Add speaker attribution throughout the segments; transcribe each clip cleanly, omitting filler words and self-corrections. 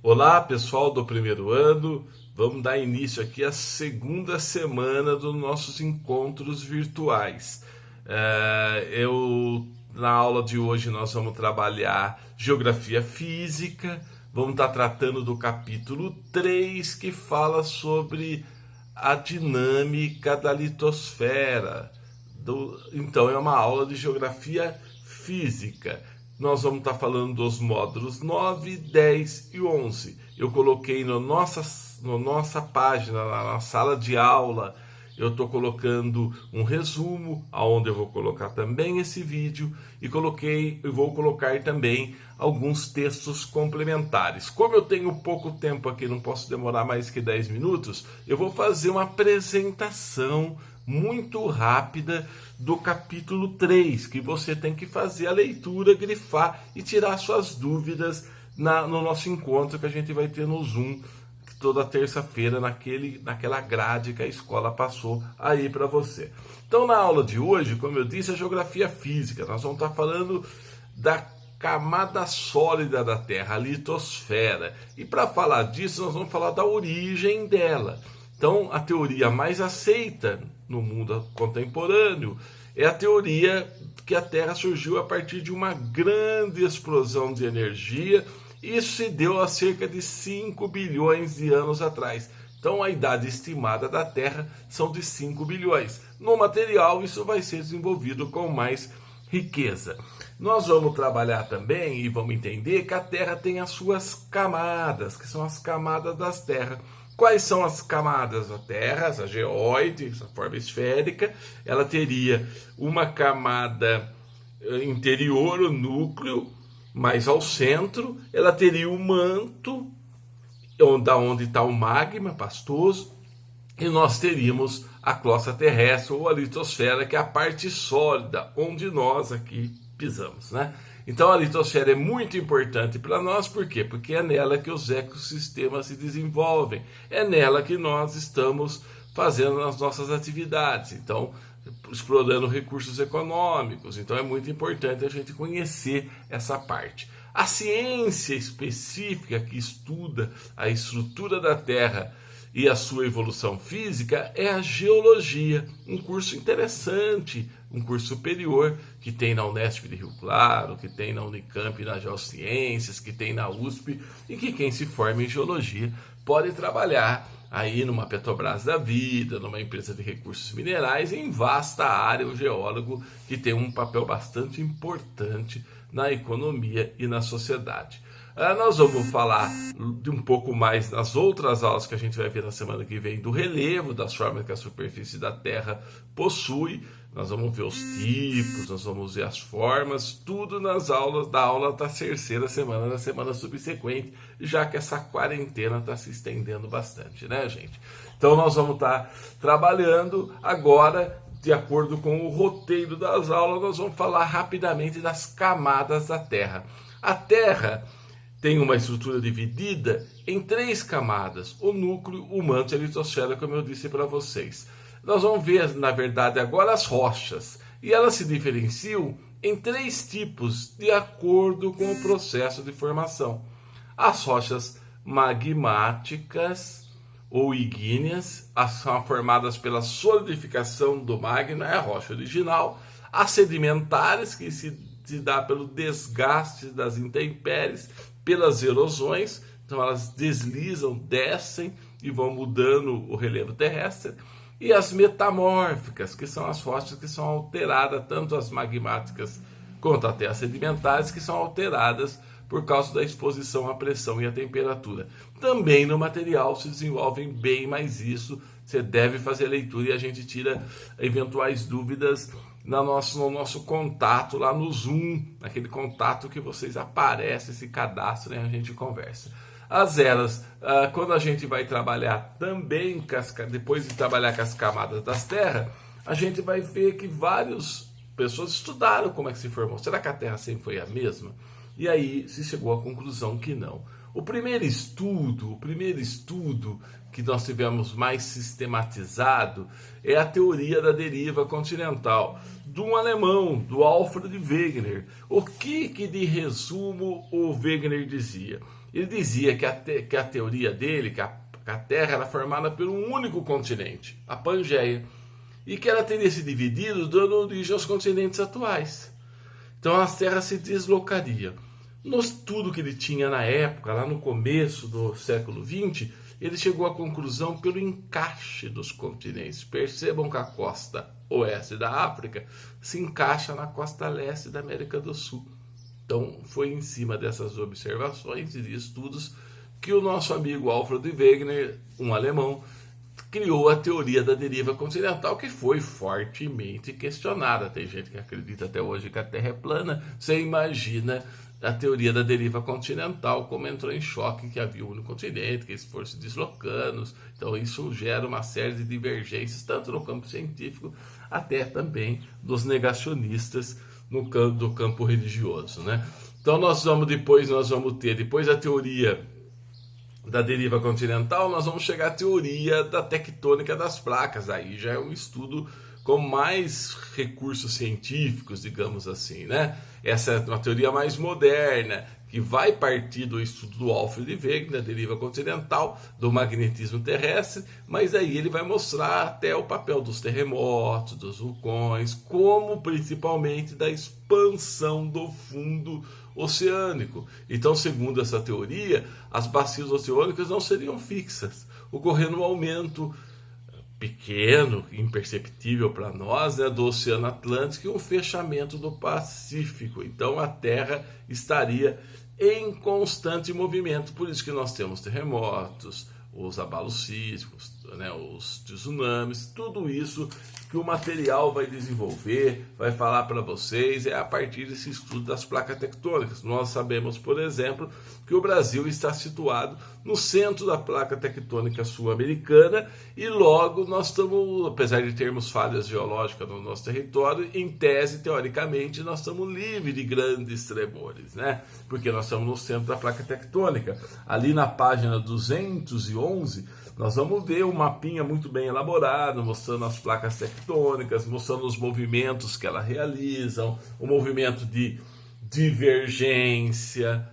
Speaker 1: Olá, pessoal do primeiro ano. Vamos dar início aqui à segunda semana dos nossos encontros virtuais. Na aula de hoje nós vamos trabalhar geografia física. Vamos estar tratando do capítulo 3, que fala sobre a dinâmica da litosfera. Então é uma aula de geografia física. Nós vamos estar falando dos módulos 9, 10 e 11. Eu coloquei na nossa página, na sala de aula, eu estou colocando um resumo, onde eu vou colocar também esse vídeo, e vou colocar também alguns textos complementares. Como eu tenho pouco tempo aqui, não posso demorar mais que 10 minutos, eu vou fazer uma apresentação muito rápida do capítulo 3, que você tem que fazer a leitura, grifar e tirar suas dúvidas no nosso encontro que a gente vai ter no Zoom toda terça-feira, naquela grade que a escola passou aí para você. Então, na aula de hoje, como eu disse, é geografia física. Nós vamos estar falando da camada sólida da Terra, a litosfera. E para falar disso, nós vamos falar da origem dela. Então, a teoria mais aceita no mundo contemporâneo é a teoria que a Terra surgiu a partir de uma grande explosão de energia. Isso se deu há cerca de 5 bilhões de anos atrás. Então, a idade estimada da Terra são de 5 bilhões. No material, isso vai ser desenvolvido com mais riqueza. Nós vamos trabalhar também e vamos entender que a Terra tem as suas camadas, que são as camadas das terras. Quais são as camadas da Terra? Essa geóide, essa forma esférica, ela teria uma camada interior, o núcleo, mais ao centro. Ela teria o manto, onde está o magma pastoso, e nós teríamos a crosta terrestre, ou a litosfera, que é a parte sólida, onde nós aqui pisamos, né? Então a litosfera é muito importante para nós, por quê? Porque é nela que os ecossistemas se desenvolvem, é nela que nós estamos fazendo as nossas atividades, então explorando recursos econômicos. Então é muito importante a gente conhecer essa parte. A ciência específica que estuda a estrutura da Terra e a sua evolução física é a geologia, um curso interessante, um curso superior que tem na Unesp de Rio Claro, que tem na Unicamp na Geociências, que tem na USP, e que quem se forma em geologia pode trabalhar aí numa Petrobras da vida, numa empresa de recursos minerais, em vasta área, o geólogo que tem um papel bastante importante na economia e na sociedade. Nós vamos falar de um pouco mais nas outras aulas que a gente vai ver na semana que vem, do relevo, das formas que a superfície da Terra possui. Nós vamos ver os tipos, nós vamos ver as formas, tudo nas aulas da aula da terceira semana, na semana subsequente, já que essa quarentena está se estendendo bastante, né, gente? Então nós vamos estar trabalhando agora, de acordo com o roteiro das aulas, nós vamos falar rapidamente das camadas da Terra. A Terra tem uma estrutura dividida em 3 camadas: o núcleo, o manto e a litosfera, como eu disse para vocês. Nós vamos ver, na verdade, agora as rochas. E elas se diferenciam em 3 tipos, de acordo com o processo de formação. As rochas magmáticas ou ígneas, são formadas pela solidificação do magma, é a rocha original. As sedimentares, que se dá pelo desgaste das intempéries, pelas erosões, então elas deslizam, descem e vão mudando o relevo terrestre. E as metamórficas, que são as rochas que são alteradas, tanto as magmáticas quanto até as sedimentares, que são alteradas por causa da exposição à pressão e à temperatura. Também no material se desenvolvem bem mais isso. Você deve fazer a leitura e a gente tira eventuais dúvidas no nosso contato lá no Zoom, naquele contato que vocês aparecem, se cadastram e a gente conversa. As eras, quando a gente vai trabalhar também, depois de trabalhar com as camadas das terras, a gente vai ver que várias pessoas estudaram como é que se formou. Será que a Terra sempre foi a mesma? E aí se chegou à conclusão que não. O primeiro estudo que nós tivemos mais sistematizado é a teoria da deriva continental, de um alemão, do Alfred Wegener. O que de resumo o Wegener dizia? Ele dizia que a teoria dele, que a Terra era formada por um único continente, a Pangeia, e que ela teria se dividido dando origem aos continentes atuais. Então a Terra se deslocaria. No estudo que ele tinha na época, lá no começo do século XX, ele chegou à conclusão pelo encaixe dos continentes. Percebam que a costa oeste da África se encaixa na costa leste da América do Sul. Então foi em cima dessas observações e de estudos que o nosso amigo Alfred Wegener, um alemão, criou a teoria da deriva continental, que foi fortemente questionada. Tem gente que acredita até hoje que a Terra é plana. Você imagina a teoria da deriva continental, como entrou em choque que havia um único continente, que eles foram se deslocando. Então isso gera uma série de divergências, tanto no campo científico, até também dos negacionistas do campo religioso, né? Então nós vamos ter, depois da teoria da deriva continental, nós vamos chegar à teoria da tectônica das placas. Aí já é um estudo com mais recursos científicos, digamos assim, né? Essa é uma teoria mais moderna, que vai partir do estudo do Alfred Wegener, da deriva continental, do magnetismo terrestre, mas aí ele vai mostrar até o papel dos terremotos, dos vulcões, como principalmente da expansão do fundo oceânico. Então, segundo essa teoria, as bacias oceânicas não seriam fixas, ocorrendo um aumento pequeno, imperceptível para nós, né, do Oceano Atlântico e um fechamento do Pacífico. Então a Terra estaria em constante movimento, por isso que nós temos terremotos, os abalos sísmicos, né, os tsunamis, tudo isso que o material vai desenvolver, vai falar para vocês, é a partir desse estudo das placas tectônicas. Nós sabemos, por exemplo, que o Brasil está situado no centro da placa tectônica sul-americana e logo nós estamos, apesar de termos falhas geológicas no nosso território, em tese, teoricamente, nós estamos livres de grandes tremores, né? Porque nós estamos no centro da placa tectônica. Ali na página 211, nós vamos ver um mapinha muito bem elaborado, mostrando as placas tectônicas, mostrando os movimentos que elas realizam, o movimento de divergência,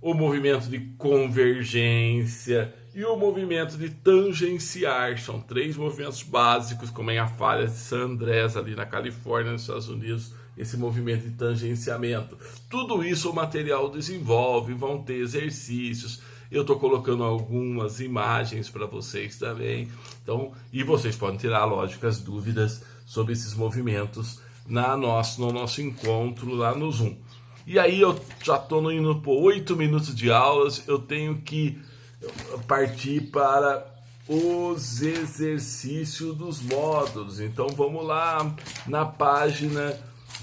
Speaker 1: o movimento de convergência e o movimento de tangenciar. São 3 movimentos básicos, como em a falha de San Andrés, ali na Califórnia, nos Estados Unidos, esse movimento de tangenciamento. Tudo isso o material desenvolve, vão ter exercícios. Eu estou colocando algumas imagens para vocês também. Então, e vocês podem tirar, lógico, as dúvidas sobre esses movimentos no nosso encontro lá no Zoom. E aí eu já estou indo por 8 minutos de aulas, eu tenho que partir para os exercícios dos módulos. Então vamos lá na página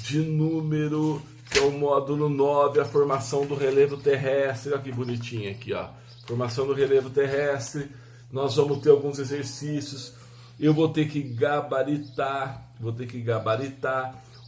Speaker 1: de número, que é o módulo 9, a formação do relevo terrestre. Olha que bonitinho aqui, ó. Formação do relevo terrestre. Nós vamos ter alguns exercícios. Eu vou ter que gabaritar.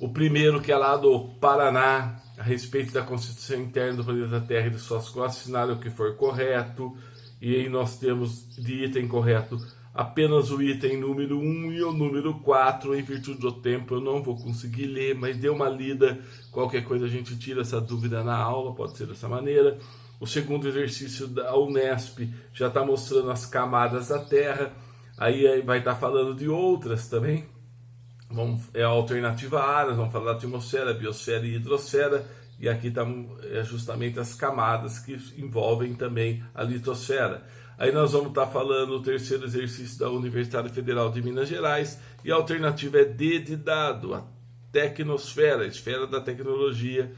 Speaker 1: O primeiro, que é lá do Paraná, a respeito da constituição interna do planeta Terra e de suas classes, assinale o que for correto. E aí nós temos de item correto apenas o item número 1 e o número 4, em virtude do tempo eu não vou conseguir ler, mas dê uma lida, qualquer coisa a gente tira essa dúvida na aula, pode ser dessa maneira. O segundo exercício da Unesp já está mostrando as camadas da Terra, aí vai estar falando de outras também. É a alternativa A, nós vamos falar da atmosfera, biosfera e hidrosfera, e aqui está justamente as camadas que envolvem também a litosfera. Aí nós vamos estar falando o terceiro exercício da Universidade Federal de Minas Gerais, e a alternativa é D de dado, a tecnosfera, a esfera da tecnologia,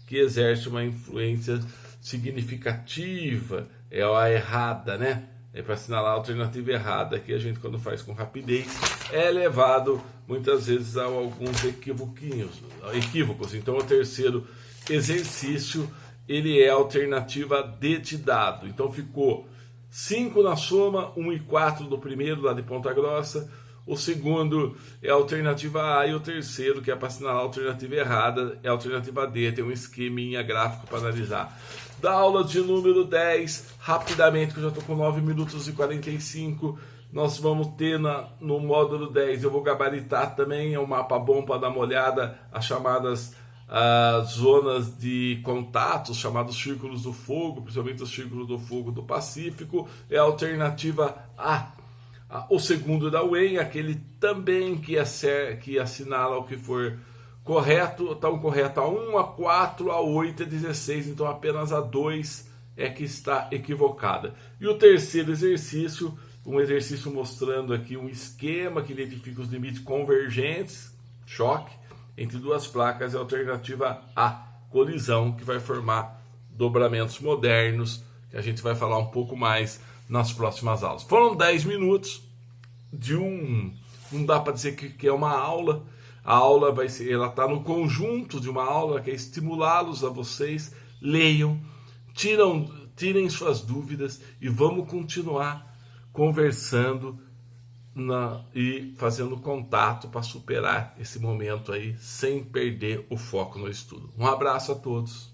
Speaker 1: que exerce uma influência significativa, é a errada, né? É para assinalar a alternativa errada, que a gente, quando faz com rapidez, é levado muitas vezes a alguns equívocos. Então o terceiro exercício, ele é a alternativa D de dado. Então ficou 5 na soma, 1 e 4 do primeiro, lá de Ponta Grossa. O segundo é a alternativa A, e o terceiro, que é para assinalar a alternativa errada, é a alternativa D. Tem um esqueminha gráfico para analisar. Da aula de número 10, rapidamente, que eu já estou com 9 minutos e 45, nós vamos ter no módulo 10, eu vou gabaritar também, é um mapa bom para dar uma olhada, as chamadas zonas de contatos, chamados círculos do fogo, principalmente o círculo do fogo do Pacífico, é a alternativa A. O segundo da UEM, aquele também que assinala o que for correto, tão correto a 1, a 4, a 8 e a 16, então apenas a 2 é que está equivocada. E o terceiro exercício, um exercício mostrando aqui um esquema que identifica os limites convergentes, choque, entre duas placas, é a alternativa A, colisão, que vai formar dobramentos modernos, que a gente vai falar um pouco mais nas próximas aulas. Foram 10 minutos de não dá para dizer que é uma aula. A aula ela está no conjunto de uma aula, que é estimulá-los a vocês, leiam, tirem suas dúvidas e vamos continuar conversando e fazendo contato para superar esse momento aí, sem perder o foco no estudo. Um abraço a todos.